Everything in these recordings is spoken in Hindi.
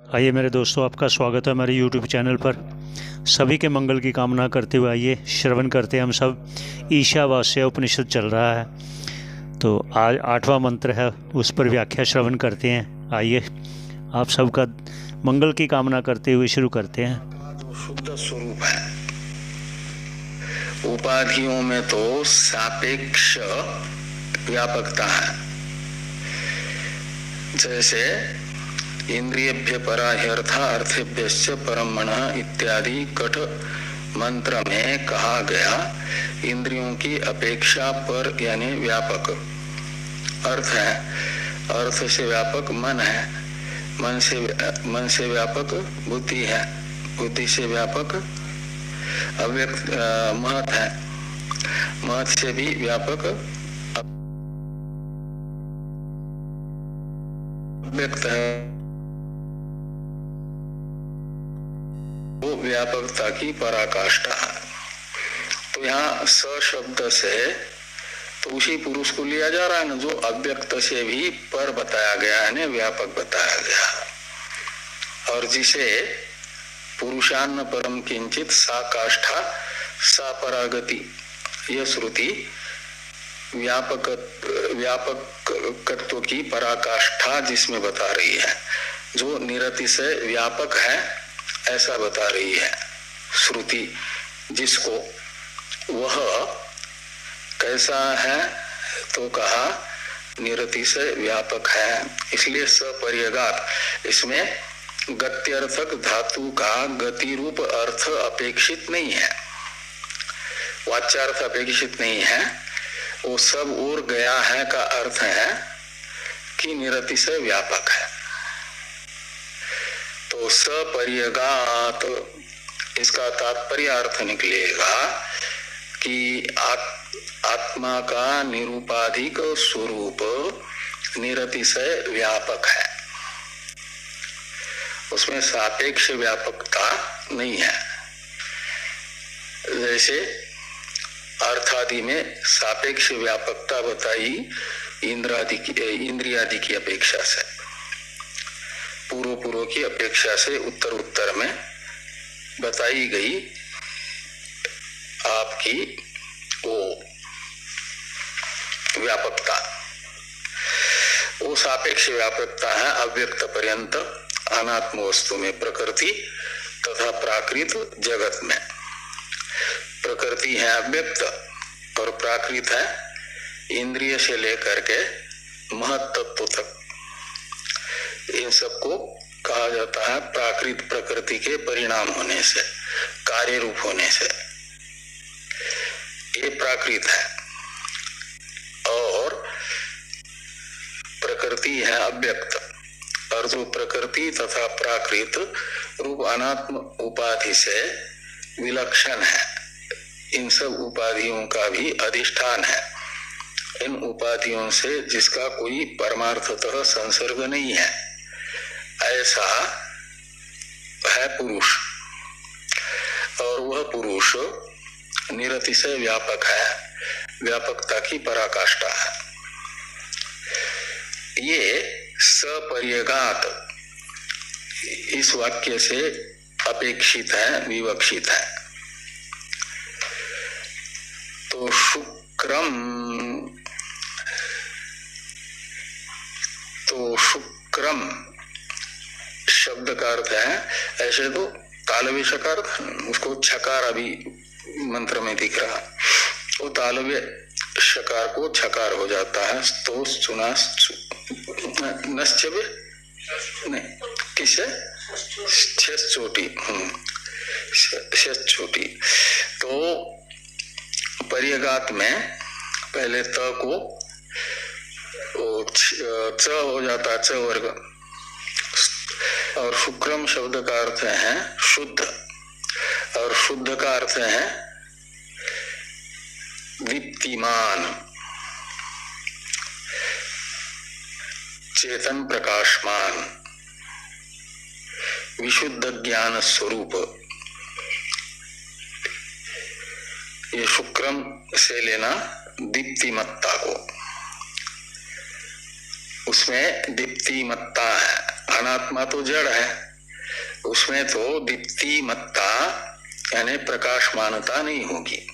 आइए मेरे दोस्तों, आपका स्वागत है हमारे यूट्यूब चैनल पर। सभी के मंगल की कामना करते हुए आइए श्रवण करते हैं हम सब। ईशावास्य उपनिषद चल रहा है, तो आज 8वां मंत्र है, उस पर व्याख्या श्रवण करते हैं। आइए आप सबका मंगल की कामना करते हुए शुरू करते हैं। जो शुद्ध स्वरूप है, उपाधियों में तो सापेक्ष व्यापकता है। जैसे इंद्रियभ्य परा ह्यर्था अर्थेभ्यश्च परम मनः इत्यादि कठ मंत्र में कहा गया, इंद्रियों की अपेक्षा पर यानी व्यापक अर्थ है। अर्थ से व्यापक मन है, मन से व्यापक बुद्धि है, बुद्धि से व्यापक अव्यक्त महत है, महत से भी व्यापक अव्यक्त है। वो व्यापकता की पराकाष्ठा है। तो यहाँ स शब्द से तो उसी पुरुष को लिया जा रहा है ना, जो अव्यक्त से भी पर बताया गया है, व्यापक बताया गया। और जिसे पुरुषान्न परम किंचित सा काष्ठा सा परागति, यह श्रुति व्यापकत्व की पराकाष्ठा जिसमें बता रही है, जो निरति से व्यापक है ऐसा बता रही है श्रुति, जिसको वह कैसा है तो कहा निरति से व्यापक है। इसलिए सपर्यगात, इसमें गत्यर्थक धातु का गति रूप अर्थ अपेक्षित नहीं है, वाच्यार्थ अपेक्षित नहीं है। वो सब और गया है का अर्थ है कि निरति से व्यापक है। तो सपर्यगात, इसका तात्पर्य अर्थ निकलेगा कि आत्मा का निरूपाधिक स्वरूप निरति से व्यापक है, उसमें सापेक्ष व्यापकता नहीं है। जैसे अर्थादि में सापेक्ष व्यापकता बताई इंद्रियादि की अपेक्षा से, पूर्व की अपेक्षा से उत्तर में बताई गई आपकी वो व्यापकता, वो सापेक्ष व्यापकता है अव्यक्त पर्यंत अनात्म वस्तु में, प्रकृति तथा प्राकृत जगत में। प्रकृति है अव्यक्त और प्राकृत है इंद्रिय से लेकर के महत तत्व तक। इन सबको कहा जाता है प्राकृत, प्रकृति के परिणाम होने से, कार्य रूप होने से ये प्राकृत है। और प्रकृति है अव्यक्त, और जो प्रकृति तथा प्राकृत रूप अनात्म उपाधि से विलक्षण है, इन सब उपाधियों का भी अधिष्ठान है। इन उपाधियों से जिसका कोई परमार्थतः संसर्ग नहीं है, ऐसा है पुरुष। और वह पुरुष निरति से व्यापक है, व्यापकता की पराकाष्ठा है। ये सपर्यगात इस वाक्य से अपेक्षित है, विवक्षित है। तो शुक्रम, शब्द का अर्थ है, ऐसे तो तालव्य शकार, उसको छकार अभी मंत्र में दिख रहा, वो तालव्य शकार को छकार हो जाता है। तो सुना नश्चव्य नहीं, किसे शेष चोटी, शेष चोटी। तो पर्यगात में पहले त को च हो जाता है, च वर्ग। और शुक्रम शब्द का अर्थ है शुद्ध, और शुद्ध का अर्थ है दीप्तिमान, चेतन प्रकाशमान, विशुद्ध ज्ञान स्वरूप। ये शुक्रम से लेना दीप्तिमत्ता को, उसमें दीप्तिमत्ता है। अनात्मा तो जड़ है, उसमें तो दीप्तिमत्ता यानी प्रकाशमानता नहीं होगी,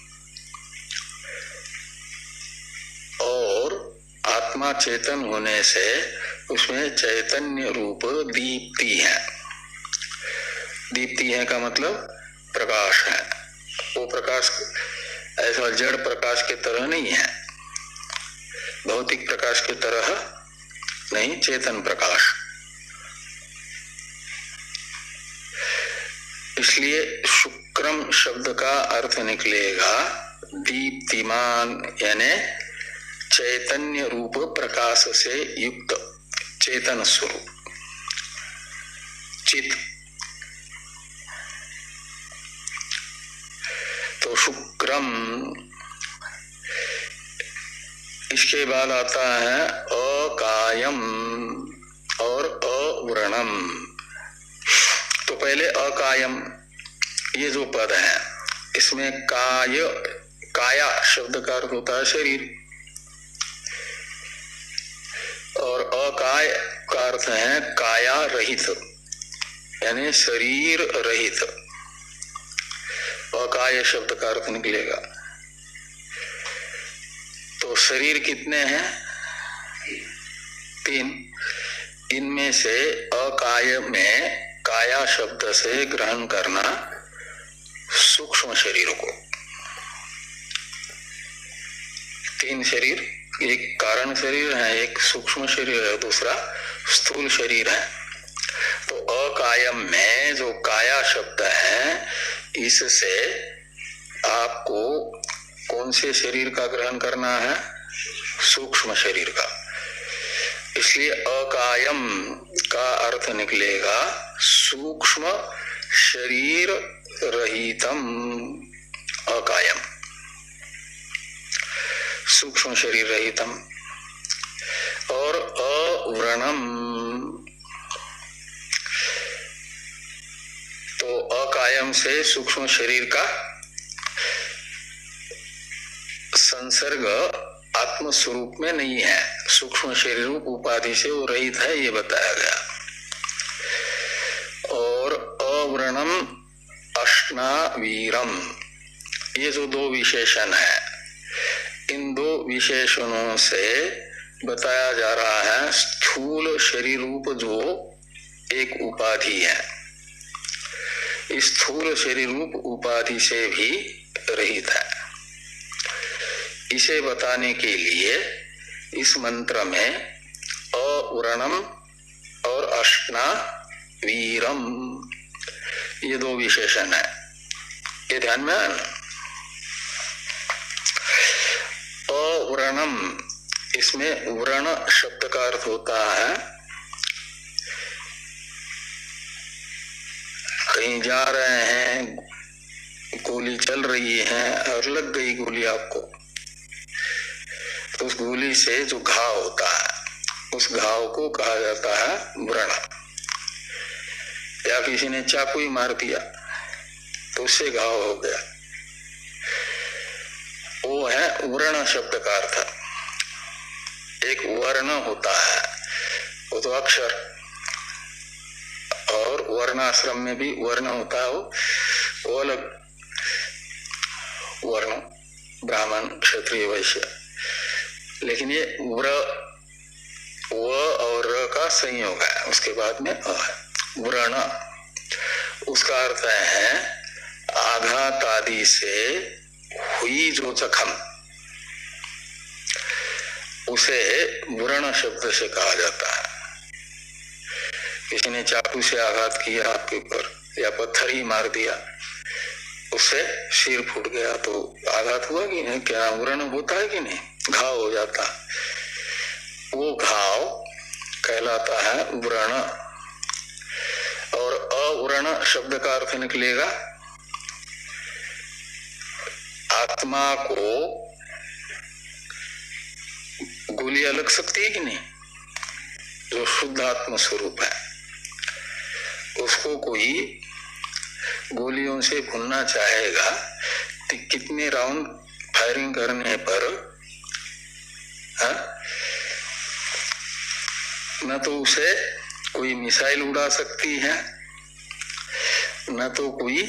और आत्मा चेतन होने से उसमें चैतन्य रूप दीप्ति है। दीप्ति है का मतलब प्रकाश है। वो प्रकाश ऐसा जड़ प्रकाश के तरह नहीं है, भौतिक प्रकाश की तरह नहीं, चेतन प्रकाश। इसलिए शुक्रम शब्द का अर्थ निकलेगा दीप्तिमान, यानी चैतन्य रूप प्रकाश से युक्त चेतन स्वरूप, चित। तो शुक्रम, इसके बाद आता है अकायम और अव्रणम। तो पहले अकायम, ये जो पद है इसमें काय, काया शब्द का अर्थ होता है शरीर, और अकाय का अर्थ है काया रहित, यानी शरीर रहित। अकाय शब्द का अर्थ निकलेगा। तो शरीर कितने हैं? 3। इनमें से अकाय में काया शब्द से ग्रहण करना सूक्ष्म शरीर को। 3 शरीर, एक कारण शरीर है, एक सूक्ष्म शरीर है, दूसरा स्थूल शरीर है। तो अकायम में जो काया शब्द है, इससे आपको कौन से शरीर का ग्रहण करना है? सूक्ष्म शरीर का। इसलिए अकायम का अर्थ निकलेगा सूक्ष्म शरीर रहितम अकायम, सूक्ष्म शरीर रहितम। और अव्रणम, तो अकायम से सूक्ष्म शरीर का संसर्ग आत्म स्वरूप में नहीं है, सूक्ष्म शरीर रूप उपाधि से वो रहित है, ये बताया गया। और अव्रणम अश्नावीरम, ये जो 2 विशेषण है, इन 2 विशेषणों से बताया जा रहा है स्थूल शरीर रूप जो एक उपाधि है, स्थूल शरीर रूप उपाधि से भी रहित है। इसे बताने के लिए इस मंत्र में अव्रणम और अश्नावीरम, ये 2 विशेषण है, ये ध्यान में आना। अव्रणम, इसमें व्रण शब्द का अर्थ होता है कहीं जा रहे हैं, गोली चल रही है और लग गई गोली आपको, तो उस गोली से जो घाव होता है, उस घाव को कहा जाता है व्रण। या किसी ने चाकू ही मार दिया तो उससे घाव हो गया, वो है व्रण शब्द का अर्थ। एक वर्ण होता है, वो तो अक्षर, और वर्णाश्रम में भी वर्ण होता है, वो अलग वर्ण, ब्राह्मण क्षत्रिय वैश्य। लेकिन ये व्र और र का संयोग है, उसके बाद में अ है। व्रण, उसका अर्थ है आघात आदि से हुई जो जख्म, उसे व्रण शब्द से कहा जाता है। किसी ने चाकू से आघात किया आपके ऊपर, या पत्थर ही मार दिया, उससे सिर फूट गया, तो आघात हुआ कि नहीं? क्या व्रण होता है कि नहीं? घाव हो जाता, वो घाव कहलाता है व्रण। और अव्रण शब्द का अर्थ निकलेगा आत्मा को गोलियां लग सकती है कि नहीं? जो शुद्ध आत्म स्वरूप है, उसको कोई गोलियों से भूनना चाहेगा तो कितने राउंड फायरिंग करने पर न तो उसे कोई मिसाइल उड़ा सकती है, न तो कोई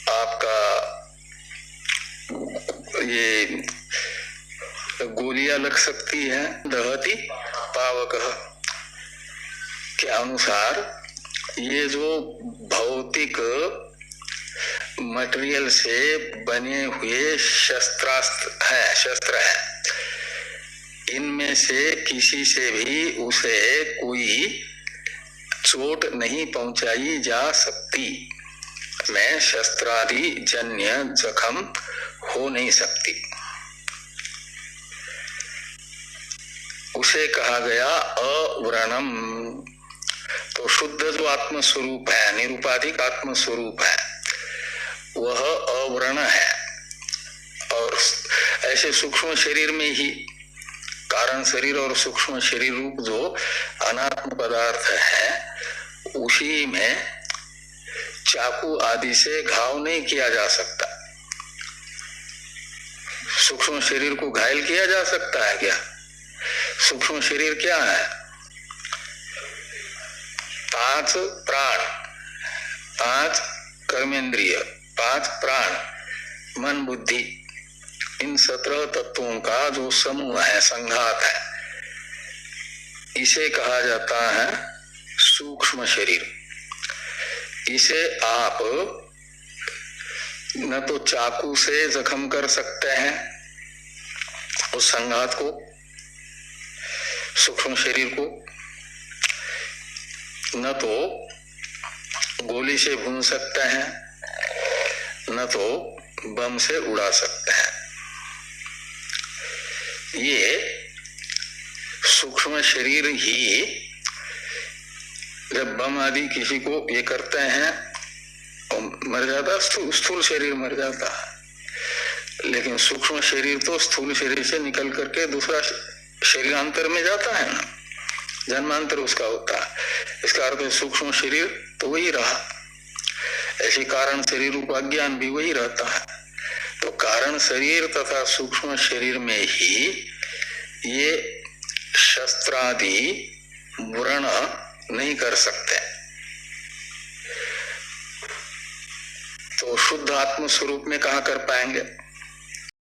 आपका ये गोलियां लग सकती है। दहती पावक के अनुसार ये जो भौतिक मटेरियल से बने हुए शस्त्र है, इनमें से किसी से भी उसे कोई चोट नहीं पहुंचाई जा सकती, में शस्त्रादि जन्य जख्म हो नहीं सकती। उसे कहा गया अव्रणम। तो शुद्ध जो आत्म स्वरूप है, निरुपाधिक आत्म स्वरूप है, वह अव्रण है। और ऐसे सूक्ष्म शरीर में ही कारण शरीर और सूक्ष्म शरीर रूप जो अनात्म पदार्थ है, उसी में चाकू आदि से घाव नहीं किया जा सकता। सूक्ष्म शरीर को घायल किया जा सकता है क्या? सूक्ष्म शरीर क्या है? 5 प्राण, 5 कर्मेंद्रिय, 5 प्राण, मन, बुद्धि, इन 17 तत्वों का जो समूह है, संघात है, इसे कहा जाता है सूक्ष्म शरीर। इसे आप न तो चाकू से जख्म कर सकते हैं उस संघात को, सूक्ष्म शरीर को, न तो गोली से भून सकते हैं, न तो बम से उड़ा सकते हैं। ये सूक्ष्म शरीर ही जब बम आदि किसी को ये करते हैं तो मर जाता, स्थूल शरीर मर जाता है। लेकिन सूक्ष्म शरीर तो स्थूल शरीर से निकल करके दूसरा शरीरांतर में जाता है ना, जन्मांतर उसका होता है। इसका अर्थ सूक्ष्म शरीर तो वही रहा, ऐसे कारण शरीर रूप अज्ञान भी वही रहता है। तो कारण शरीर तथा सूक्ष्म शरीर में ही ये शस्त्रादि व्रण नहीं कर सकते। तो शुद्ध आत्म स्वरूप में कहाँ कर पाएंगे?